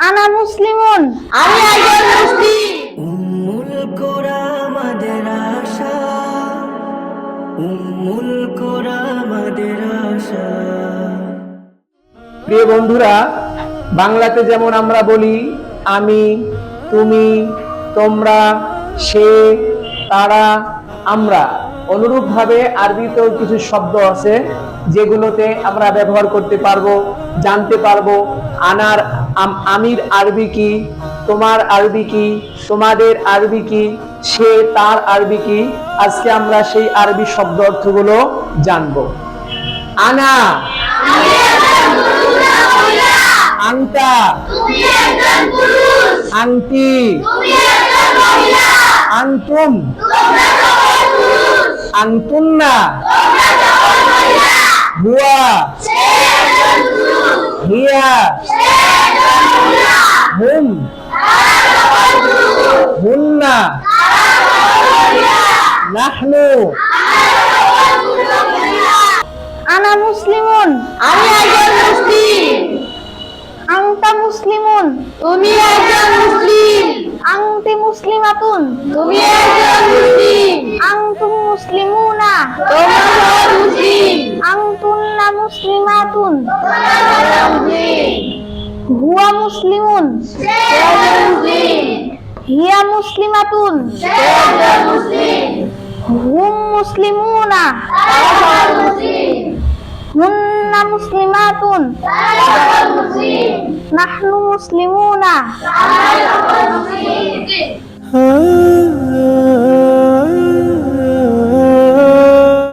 আনা মুসলিমুন, আমি একজন মুসলিম। উম্মুল কোরা আমাদের আশা, উম্মুল কোরা আমাদের আশা। প্রিয় বন্ধুরা, বাংলাতে যেমন আমরা বলি আমি, তুমি, তোমরা, সে, তারা, আমরা, অনুরূপভাবে আরবিতেও কিছু শব্দ আছে যেগুলোতে আমরা ব্যবহার করতে পারবো, জানতে পারবো। আমির আরবি কি, তোমার আরবি কি, তোমাদের আরবি কি, সে তার আরবি কি। আজকে আমরা সেই আরবি শব্দ অর্থগুলো জানবো। আনা, আংতা, আংটি, আন্তুম, আন্তুন্না, হুয়া, হিয়া, হুম, হুন্না, নাহনু। আনা মুসলিমুন, আমি একজন মুসলিম। আনতা মুসলিমুন, তুমি একজন মুসলিম। আনতি মুসলিমাতুন, তুমি একজন মুসলিম। আনতুম মুসলিমুনা, তোমরা মুসলিম। আনতুন্না মুসলিমাতুন, তোমরা মুসলিম। হুয়া মুসলিমুন, সে একজন মুসলিম। হিয়া মুসলিমাতুন, সে একজন মুসলিম। হুম মুসলিমুনা, তারা মুসলিম। হুন্না মুসলিমাতুন, তারা মুসলিম। নাহনু মুসলিমুনা, আমরা মুসলিম।